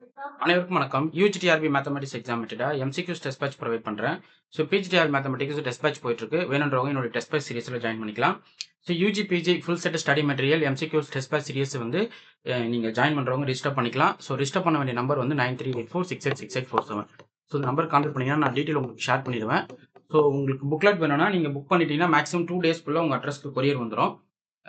அனைவருக்கும் வணக்கம். UGTRB mathematics exam மெத்தடா எம்சிக்யூஸ் டெஸ்ட் பேட்ச் ப்ரொவைட் பண்ணுறேன். So PGTR mathematics test batch போயிட்டுருக்கு. வேணுன்றவங்க என்னோட டெஸ்ட் பேட்ச் சீரிஸில் ஜாயின் பண்ணிக்கலாம். So UG PG full set study material MCQs test batch series வந்து நீங்கள் ஜாயின் பண்ணுறவங்க ரிஜிஸ்டர் பண்ணிக்கலாம். ஸோ ரிஜிஸ்டர் பண்ண வேண்டிய நம்பர் வந்து 9384686847. ஸோ இந்த நம்பர் கான்டெக்ட் பண்ணிங்கன்னா நான் டீட்டெயில் உங்களுக்கு ஷேர் பண்ணிடுவேன். ஸோ உங்களுக்கு புக்லெட் வேணும்னா நீங்கள் புக் பண்ணிட்டீங்கன்னா மேக்ஸிமம் 2 டேஸ்க்குள்ளே உங்கள் அட்ரஸ்க்கு கொரியர் வந்துடும்.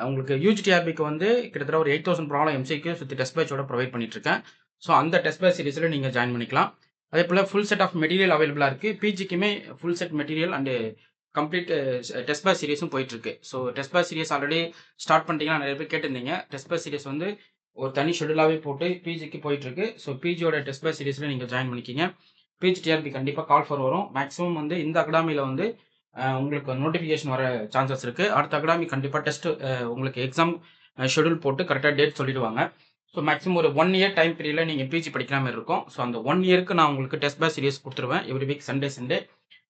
உங்களுக்கு யூஜிடிஆர்பிக்கு வந்து கிட்டத்தட்ட ஒரு 8000 ப்ராப்ளம் எம்சிக்யூஸ் வித் டெஸ்ட் பேட்சோட ப்ரொவைட் பண்ணிட்டு இருக்கேன். ஸோ அந்த டெஸ்ட் பேட்ச் சீரிஸில் நீங்கள் ஜாயின் பண்ணிக்கலாம். அதே போல் ஃபுல் செட் ஆஃப் மெட்டீரியல் அவைலபிளாக இருக்குது. பிஜிக்குமே full set material and complete test batch சீரிஸும் போயிட்டுருக்கு. So test batch series already start பண்ணிட்டீங்கன்னா நிறைய பேர் கேட்டிருந்தீங்க. டெஸ்ட் பேட்ச் சீரிஸ் வந்து ஒரு தனி ஷெடியூலாகவே போட்டு பிஜிக்கு போயிட்டுருக்கு. ஸோ பிஜியோட டெஸ்ட் பேட்ச் சீரிஸில் நீங்கள் ஜாயின் பண்ணிக்கிங்க. பிஜிடிஆர்பி கண்டிப்பாக கால் ஃபார் வரும். மேக்ஸிமம் வந்து இந்த அகாடமியில் வந்து உங்களுக்கு நோட்டிஃபிகேஷன் வர சான்சஸ் இருக்குது. அடுத்த அகாடமி கண்டிப்பாக டெஸ்ட் உங்களுக்கு எக்ஸாம் ஷெடியூல் போட்டு கரெக்டாக டேட் சொல்லிடுவாங்க. ஸோ மேக்ஸிமம் ஒரு 1 இயர் டைம் பீரியடில் நீங்கள் பிஜி படிக்கிற மாதிரி இருக்கும். ஸோ அந்த 1 இயருக்கு நான் உங்களுக்கு டெஸ்ட் பேட்ச் சீரிஸ் கொடுத்துருவேன் எவ்ரி வீக் சண்டே.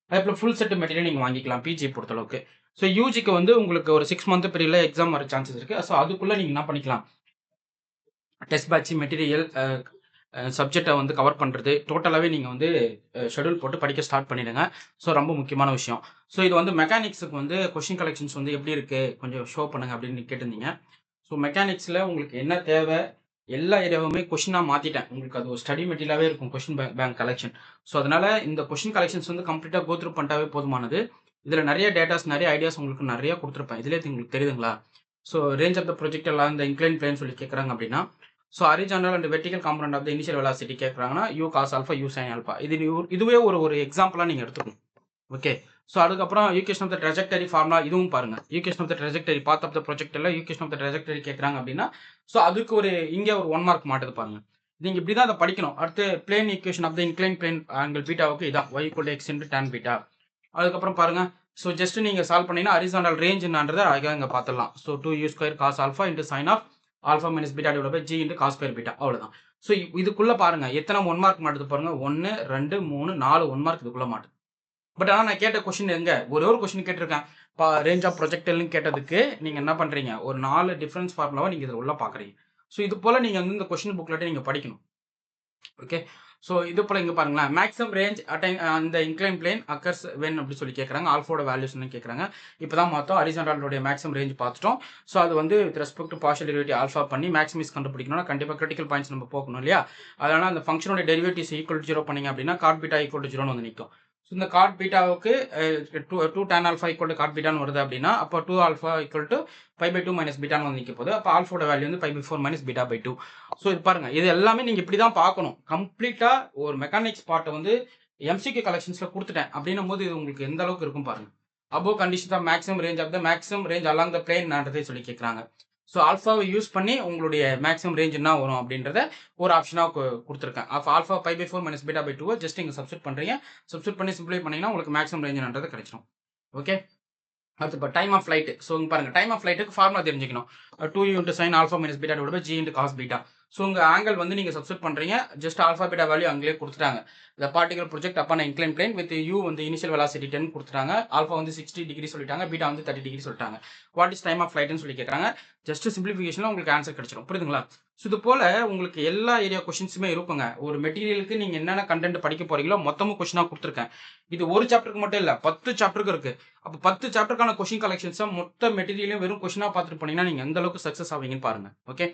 அதே போல் ஃபுல் செட் மெட்டீரியல் நீங்கள் வாங்கிக்கலாம் பிஜி பொறுத்தளவுக்கு. ஸோ யூஜிக்கு வந்து உங்களுக்கு ஒரு 6 மந்த் பீரியடில் எக்ஸாம் வர சான்சஸ் இருக்குது. ஸோ அதுக்குள்ளே நீங்கள் என்ன பண்ணிக்கலாம், டெஸ்ட் பேட்ச் மெட்டீரியல் சப்ஜெக்டை வந்து கவர் பண்ணுறது டோட்டலாகவே நீங்கள் வந்து ஷெடியூல் போட்டு படிக்க ஸ்டார்ட் பண்ணிடுங்க. ஸோ ரொம்ப முக்கியமான விஷயம். ஸோ இது வந்து மெக்கானிக்ஸுக்கு வந்து கொஷின் கலெக்ஷன்ஸ் வந்து எப்படி இருக்குது கொஞ்சம் ஷோ பண்ணுங்க அப்படின்னு கேட்டிருந்தீங்க. ஸோ மெக்கானிக்ஸில் உங்களுக்கு என்ன தேவை எல்லா ஏரியாவுமே கொஷினாக மாற்றிட்டேன். உங்களுக்கு அது ஒரு ஸ்டடி மெட்டீரியலாகவே இருக்கும் கொஷின் பேங்க் கலெக்ஷன். ஸோ அதனால் இந்த கொஷின் கலெக்ஷன்ஸ் வந்து கம்ப்ளீட்டாக கோத்ரூ பண்ணிட்டாவே போதுமானது. இதில் நிறைய டேட்டாஸ் நிறைய ஐடியாஸ் உங்களுக்கு நிறைய கொடுத்துருப்பேன். இதிலே உங்களுக்கு தெரியுதுங்களா? So range of the project எல்லாம் இந்த இன்க்ளைன் பிளேன் சொல்லி கேட்குறாங்க அப்படின்னா, so horizontal and vertical component of the initial velocity கேட்குறாங்கன்னா u cos alpha u sin alpha இதுவே ஒரு எக்ஸாம்பிளாக நீங்கள் எடுத்துக்கணும். ஓகே. ஸோ அதுக்கப்புறம் equation of the trajectory formula இதுவும் பாருங்க. Equation of the trajectory path of the project எல்லாம் ஈக்குவேஷன் ஆஃப் த ட்ரெஜெக்டரி கேட்குறாங்க அப்படின்னா, ஸோ அதுக்கு இங்கே ஒரு 1 மார்க் மாட்டுது பாருங்க. நீங்கள் இப்படி தான் அதை படிக்கணும். அடுத்து plane equation of the incline plane angle பீட்டாவுக்கு இதான் y = x × tan பீட்டா. அதுக்கப்புறம் பாருங்க. ஸோ ஜஸ்ட் நீங்கள் சால்வ் பண்ணீங்கன்னா ஹரிசாண்டல் ரேஞ்ச் என்னன்றதை அழகாக இங்கே பார்த்துடலாம். So 2u² cos alpha × sin of alpha - beta / g × cos² beta அவ்வளோதான். ஸோ இதுக்குள்ளே பாருங்க எத்தனை 1 மார்க் மாட்டுது பாருங்க. 1 2 3 4 1 மார்க் இதுக்குள்ளே மாட்டுது. பட் ஆனால் நான் கேட்ட கொஸ்டின் எங்க ஒரே ஒரு கொஸ்டின் கேட்டிருக்கேன். ரேஞ்ச் ஆஃப் ப்ரொஜெக்டல்னு கேட்டதுக்கு நீங்கள் என்ன பண்ணுறீங்க, ஒரு 4 டிஃபரன்ஸ் ஃபார்முலாவை நீங்கள் இதில் உள்ள பார்க்குறீங்க. ஸோ இது போல் நீங்கள் வந்து இந்த கொஸ்டின் புக்லெட்டை நீங்கள் படிக்கணும். ஓகே. ஸோ இது போல் இங்கே பாருங்களேன், மேக்ஸிமம் ரேஞ்ச் அட்டைன் அந்த இன்க்ளைன் பிளேன் அக்கர்ஸ் வென் அப்படி சொல்லி கேட்குறாங்க. ஆல்ஃபோட வேல்யூஸ்னு கேட்குறாங்க. இப்போ தான் மொத்தம் ஹரிசாண்டலுடைய மேக்ஸிமம் ரேஞ்ச் பார்த்துட்டோம். ஸோ அது வந்து with respect to partial derivative alpha பண்ணி மேக்ஸிமைஸ் கண்டுபிடிக்கணும்னா கண்டிப்பாக கிரிட்டிக்கல் பாயிண்ட்ஸ் நம்ம போகணும் இல்லையா? அதனால் அந்த ஃபங்க்ஷனோட டெரிவேட்டிவ்ஸ் ஈக்குவல் 0 பண்ணிங்க அப்படின்னா காட் பீட்டா ஈக்குவல் 0 வந்து நிற்கும். ஸோ இந்த காட் பீட்டாவுக்கு 2 tan ஆல்ஃபா ஈக்குவல் காட் பீட்டான்னு வருது அப்படின்னா அப்போ 2 ஆல்ஃபா ஈக்குவல் டு π/2 - பீட்டான்னு வந்து நிற்க போகுது. அப்போ ஆல்ஃபோட வேல்யூ வந்து π/4 - β/2. ஸோ இது பாருங்க, இது எல்லாமே நீங்கள் இப்படி தான் பார்க்கணும். கம்ப்ளீட்டாக ஒரு மெக்கானிக்ஸ் பார்ட்டை வந்து எம்சிக்யூ கலெக்ஷன்ஸில் கொடுத்துட்டேன் அப்படின்னும் போது இது உங்களுக்கு எந்த அளவுக்கு இருக்கும் பாருங்க. Above conditions of maximum range of the maximum range along the plane சொல்லி கேட்குறாங்க. ஸோ ஆல்ஃபாவை யூஸ் பண்ணி உங்களுடைய மேக்ஸிமம் ரேஞ்ச் என்ன வரும் அப்படின்றத ஒரு ஆப்ஷனாக கொடுத்துருக்கேன். ஆல்ஃபா π/4 - β/2 ஜஸ்ட் நீங்கள் சப்ஸ்டிட் பண்ணுறீங்க. சப்ஸ்டிட் பண்ணி சிம்பிளை பண்ணிங்கன்னா உங்களுக்கு மேக்ஸிமம் ரேஞ்சுன்றது கிடைச்சிடும். ஓகே. அடுத்து இப்போ டைம் ஆஃப் ஃப்ளைட். ஸோ இங்கே பாருங்கள், டைம் ஆஃப் ஃப்ளைட்டுக்கு ஃபார்முலா தெரிஞ்சுக்கணும். 2u × sin alpha - beta / g × cos beta. So உங்கள் ஆங்கிள் வந்து நீங்கள் சப்ஸ்டிட் பண்ணுறீங்க. ஜஸ்ட் ஆல்ஃபா பீட்டா வேல்யூ அங்கேயே கொடுத்துட்டாங்க. The particle project upon incline plane with you வந்து இனிஷியல் வெலாசிட்டி 10 கொடுத்துட்டாங்க. ஆல்ஃபா வந்து 60 டிகிரி சொல்லிட்டாங்க. பீட்டா வந்து 30 டிகிரி சொல்லிட்டாங்க. வாட் இஸ் டைம் ஆஃப் ஃப்ளைட்னு சொல்லி கேட்குறாங்க. ஜஸ்ட் சிம்பிளிஃபிகேஷனில் உங்களுக்கு ஆன்சர் கிடைச்சிடும். புரியுதுங்களா? ஸோ இது போல் உங்களுக்கு எல்லா ஏரியா கொஷின்ஸுமே இருக்குங்க. ஒரு மெட்டீரியலுக்கு நீங்கள் என்னென்ன கண்டென்ட் படிக்க போகிறீங்களோ மொத்தமும் கொஷினாக கொடுத்துருக்கேன். இது ஒரு சாப்டருக்கு மட்டும் இல்லை, 10 சாப்டருக்கு இருக்குது. அப்போ 10 சாப்டருக்கான கொஷின் கலெக்ஷன்ஸை மொத்த மெட்டீரியலையும் வெறும் கொஷினாக பார்த்துட்டு போனீங்கன்னா நீங்கள் எந்த அளவுக்கு சக்ஸஸ் ஆவீங்கன்னு பாருங்க. ஓகே.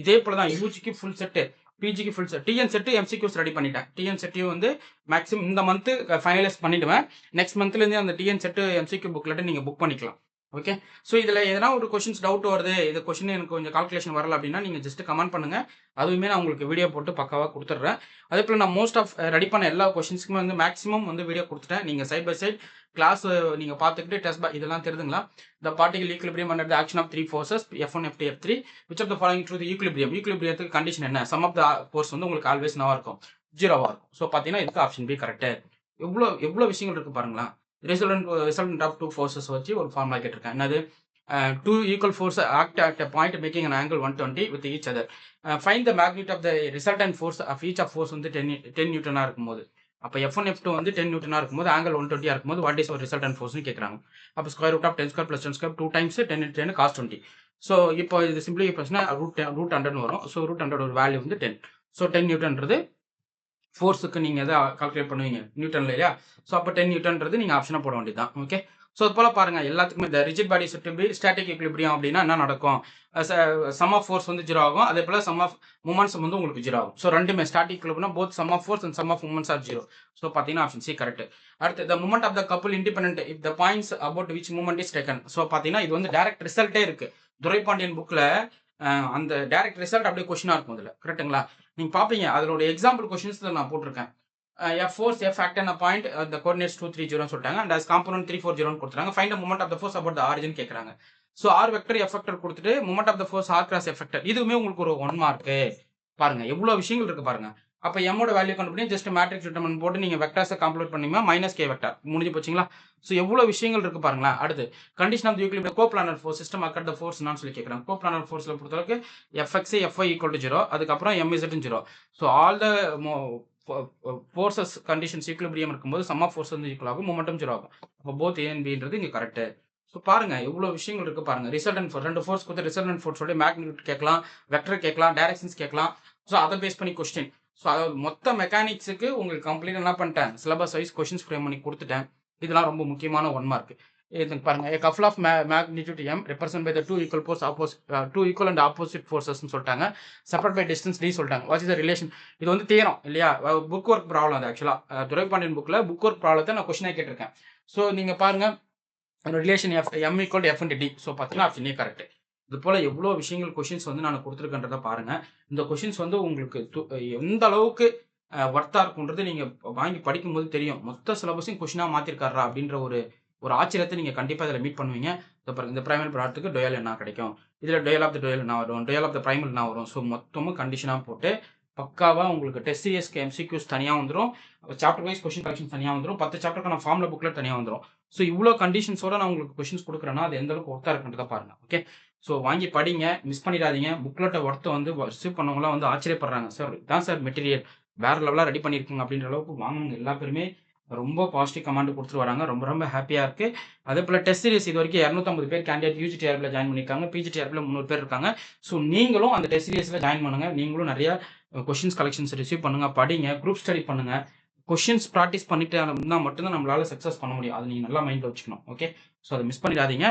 இதே போல் தான் யூஜிக்கு ஃபுல் செட்டு, பிஜிக்கு full set, TN set MCQs ready பண்ணிட்டேன். டிஎன் செட்டையும் வந்து மேக்ஸிமம் இந்த மந்த்து ஃபைனலைஸ் பண்ணிவிடுவேன். நெக்ஸ்ட் மந்த்லேருந்து அந்த டிஎன் செட்டு எம்சிக்யூ புக்லெட்டை நீங்கள் புக் பண்ணிக்கலாம். ஓகே. ஸோ இதில் எதனா ஒரு கொஷின்ஸ் டவுட் வருது, இது கொஷின் எனக்கு கொஞ்சம் கால்குலேஷன் வரல அப்படின்னா நீங்கள் ஜஸ்ட் கமெண்ட் பண்ணுங்கள். அதுவுமே நான் உங்களுக்கு வீடியோ போட்டு பக்காவாக கொடுத்துட்றேன். அதே போல் நான் மோஸ்ட் ஆஃப் ரெடி பண்ண எல்லா கொஷின்ஸுக்குமே வந்து மேக்ஸிமம் வந்து வீடியோ கொடுத்துட்டேன். நீங்கள் சைட் பை சைட் கிளாஸ் நீங்கள் பார்த்துக்கிட்டு டெஸ்ட் இதெல்லாம் தெரியுதுங்களா? The particle equilibrium under the action of 3 forces F1 F2 F3 which of the following true the equilibrium. ஈக்குலிபிரியத்துக்கு கண்டிஷன் என்ன? சம் ஆஃப் த ஃபோர்ஸ் வந்து உங்களுக்கு ஆல்வேஸ் நவா இருக்கும், 0வா இருக்கும். ஸோ பார்த்தீங்கன்னா இதுக்கு ஆப்ஷன் பி கரெக்டு. எவ்வளோ விஷயங்கள் இருக்குது பாருங்களா. ரிசல்டன்ட் ஆஃப் 2 ஃபோர்ஸஸ் வச்சு ஒரு ஃபார்முலா கேட்டிருக்கேன். என்னது? 2 equal forces act at a point making an angle 120 with each other. Find the magnitude of the resultant force of each of force வந்து 10 நியூட்டனாக இருக்கும்போது, அப்போ F1 F2 வந்து 10 நியூட்டனாக இருக்கும்போது ஆங்கிள் 120 இருக்கும்போது வாட் இஸ் ஒரு ரிசல்டன்ட் ஃபோர்ஸ்னு கேட்குறாங்க. அப்போ square root of 10² + 10² 2 times 10 × 10 cos 20. So இப்போ இது சிம்பிளி பேசினா ரூட் 100 வரும். ஸோ ரூட் 100 ஒரு வேல்யூ வந்து 10. ஸோ 10 நியூட்டன்றது ஃபோர்ஸுக்கு நீங்கள் எதை கால்குலேட் பண்ணுவீங்க நியூட்டன்ல இல்லையா? ஸோ அப்போ 10 நியூட்டன்றது நீங்கள் ஆப்ஷனாக போட வேண்டியது தான். ஓகே. ஸோ அது போல் பாருங்கள் எல்லாத்துக்குமே இந்த ரிஜிட் பாடி சுட்டு பி ஸ்டாட்டிக் ஈக்லிபிரியம் அப்படின்னா என்ன நடக்கும்? சம் ஆஃப் ஃபோர்ஸ் வந்து 0 ஆகும். அதே போல் சம் ஆஃப் மூமெண்ட்ஸ் வந்து உங்களுக்கு 0 ஆகும். ஸோ ரெண்டுமே static equilibrium both sum of force and sum of moments are 0. So பார்த்தீங்கன்னா ஆப்ஷன் சி கரெக்ட். அடுத்து the moment of the couple independent if the points about which moment is taken. So பார்த்தீங்கன்னா இது வந்து direct ரிசல்ட்டே இருக்கு. துரைபாண்டியன் புக்கில் அந்த direct result அப்படியே கொஸ்டினாக இருக்கும் இதில். கரெக்டுங்களா? நீங்கள் பார்ப்பீங்க அதோட எக்ஸாம்பிள் கொஸ்டின்ஸ் நான் போட்டிருக்கேன். F force F act on a point the coordinates 2 3 0 சொல்லிட்டாங்க and as component 3 4 0 கொடுத்துறாங்க. Find the moment of the force about the origin கேக்குறாங்க. So R vector F vector கொடுத்துட்டு moment of the force R cross F vector இதுவுமே உங்களுக்கு ஒரு 1 mark. பாருங்க எவ்வளவு விஷயங்கள் இருக்கு பாருங்க. அப்ப m ஓட வேல்யூ கண்டுபிடிங்க ஜஸ்ட் மேட்ரிக்ஸ் டிட்டர்மினன்ட் போட்டு நீங்க வெக்டர்ஸை கால்குலேட் பண்ணீங்கன்னா -k வெக்டர் முடிஞ்சு போச்சுங்களா? சோ எவ்வளவு விஷயங்கள் இருக்கு பாருங்களா. அடுத்து condition of the euclidean coplanar force system act the force நான் சொல்லி கேக்குறாங்க. கோப்ளானர் ஃபோர்ஸ்ல பொறுத்தவரைக்கு Fx Fy = 0 அதுக்கு அப்புறம் Mz 0. So all the forces conditions equilibrium இருக்கும்போது சம் ஆஃப் ஃபோர்ஸ் வந்து ஈக்குவல் ஆகும், மொமெண்டம் 0 ஆகும். அப்போ போத் A and Bன்றது இங்க கரெக்ட். ஸோ பாருங்க எவ்வளவு விஷயங்கள் இருக்கு பாருங்க. ரிசல்டன்ட் ஃபோர்ஸ் ரெண்டு ஃபோர்ஸ் கொடுத்து ரிசல்டன்ட் ஃபோர்ஸோட மேக்னிட்யூட் கேட்கலாம், வெக்டர் கேட்கலாம், டைரக்ஷன்ஸ் கேட்கலாம். ஸோ அதை பேஸ் பண்ணி கொஸ்டின். ஸோ அதாவது மொத்த மெக்கானிக்ஸுக்கு உங்களுக்கு கம்ப்ளீட் என்ன பண்ணிட்டேன், சிலபஸ் வைஸ் கொஸ்டின்ஸ் ஃப்ரேம் பண்ணி கொடுத்துட்டேன். இதெல்லாம் ரொம்ப முக்கியமான 1 மார்க். இதுக்கு பாருங்க a couple of magnitude m represented by the two equal and opposite forces னு சொல்லிட்டாங்க. separate by distance d சொல்லிட்டாங்க. what is the relation? இது வந்து தியரம் இல்லையா? புக் ஒர்க் ப்ராப்ளம் அது ஆக்சுவலா துரைபாண்டியன் புக்ல புக் ஒர்க் ப்ராப்ளத்தை நான் கொஸ்டினா கேட்டிருக்கேன். ஸோ நீங்க பாருங்க relation m = f × d. So பார்த்தீங்கன்னா ஆப்ஷன் ஏ கரெக்ட். இது போல எவ்வளோ விஷயங்கள் கொஸ்டின்ஸ் வந்து நான் கொடுத்துருக்கேன்றதை பாருங்க. இந்த கொஸ்டின்ஸ் வந்து உங்களுக்கு எந்த அளவுக்கு ஒர்த்தா இருக்குன்றது நீங்க வாங்கி படிக்கும்போது தெரியும். மொத்த சிலபஸையும் கொஸ்டினா மாத்திருக்காரா அப்படின்ற ஒரு ஆச்சரியத்தை நீங்க கண்டிப்பா இதில் மீட் பண்ணுவீங்க. இந்த பிரைமல் ப்ராடக்ட்டுக்கு டொயல் என்ன கிடைக்கும், இதில் டொயல் ஆஃப் த டொயல் என்ன வரும், டொயல் ஆஃப் த பிரைமல் என்ன வரும். ஸோ மொத்தமும் கண்டிஷனாக போட்டு பக்காவாக உங்களுக்கு டெஸ்ட் சீரியஸ்க்கு எம்சிக்யூஸ் தனியாக வந்துடும், சாப்டர் வைஸ் கொஸ்டின் கலெக்ஷன் தனியாக வந்துடும், 10 சாப்டருக்கான ஃபார்முலா புக்ல தனியாக வந்துடும். ஸோ இவ்வளோ கண்டிஷன்ஸோட நான் உங்களுக்கு கொஸ்டின்ஸ் கொடுக்குறேன்னா அது எந்த அளவுக்கு ஒர்த்தா இருக்குன்றதை பாருங்க. ஓகே. ஸோ வாங்கி படிங்க, மிஸ் பண்ணிடாதீங்க. புக்லெட்டை ஒர்த்தை வந்து ரிசீவ் பண்ணவங்களாம் வந்து ஆச்சரியப்படுறாங்க. சார் இதான் சார் மெட்டீரியல் வேற லெவலாக ரெடி பண்ணியிருக்குங்க அப்படின்ற அளவுக்கு வாங்கினவங்க எல்லா பேருமே ரொம்ப பாசிட்டிவ் கமெண்ட் கொடுத்துட்டு வராங்க. ரொம்ப ரொம்ப ஹாப்பியாக இருக்கு. அதே போல் டெஸ்ட் சீரிஸ் இது வரைக்கும் 250 பேர் கேண்டிடேட் யூஜிடிஆர்பியில் ஜாயின் பண்ணியிருக்காங்க, பிஜிடிஆர்பியில் 300 பேர் இருக்காங்க. ஸோ நீங்களும் அந்த டெஸ்ட் சீரிஸில் ஜாயின் பண்ணுங்க. நீங்களும் நிறைய கொஸ்டின்ஸ் கலெக்ஷன்ஸ் ரிசீவ் பண்ணுங்க, படிங்க, குரூப் ஸ்டடி பண்ணுங்க. கொஸ்டின்ஸ் ப்ராக்டிஸ் பண்ணிட்டு இருந்தால் மட்டும்தான் நம்மளால சக்ஸஸ் பண்ண முடியும். அது நீங்கள் நல்லா மைண்டில் வச்சுக்கணும். ஓகே. ஸோ அதை மிஸ் பண்ணிடாதீங்க.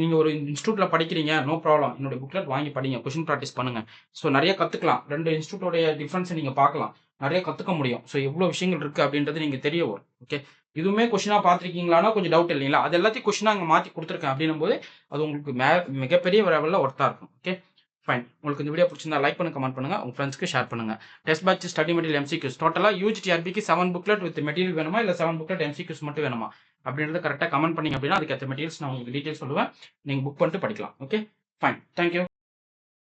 நீங்கள் ஒரு இன்ஸ்டியூட்டில் படிக்கிறீங்க, நோ ப்ராப்ளம், என்னுடைய புக்லெட் வாங்கி படிங்க, கொஸ்டின் ப்ராக்டிஸ் பண்ணுங்க. ஸோ நிறைய கற்றுக்கலாம். 2 இன்ஸ்டியூட்டோடைய டிஃப்ரென்ஸை நீங்கள் பார்க்கலாம், நிறைய கற்றுக்க முடியும். ஸோ எவ்வளோ விஷயங்கள் இருக்குது அப்படின்றது நீங்கள் தெரிய வரும். ஓகே. இதுவுமே கொஸ்டினாக பார்த்துருக்கீங்களானா கொஞ்சம் டவுட் இல்லைங்களா? அது எல்லாத்தையும் கொஸ்டினாக அங்கே மாற்றி கொடுத்துருக்கேன் அப்படின்னும் போது அது உங்களுக்கு மிகப்பெரிய லெவலில் ஒர்த்தாக இருக்கும். Okay fine. உங்களுக்கு இந்த வீடியோ பிடிச்சிருந்தா லைக் பண்ணுங்க, கமெண்ட் பண்ணுங்க, உங்க ஃப்ரெண்ட்ஸ்க்கு ஷேர் பண்ணுங்க. Test batch study material MCQs டோட்டலாக யூஜிடிஆர்பிக்கு 7 புக்லெட் வித் மெட்டீரியல் வேணுமா இல்லை 7 புக்லெட் எம்சிக்யூஸ் மட்டும் வேணுமா அப்படின்றத கரெக்டாக கமெண்ட் பண்ணீங்க அப்படின்னா அதுக்கேற்ற மெட்டீரியல்ஸ் நான் உங்களுக்கு டீட்டெயில்ஸ் சொல்லுவேன். நீங்கள் புக் பண்ணிட்டு படிக்கலாம். Okay fine. தேங்க்யூ.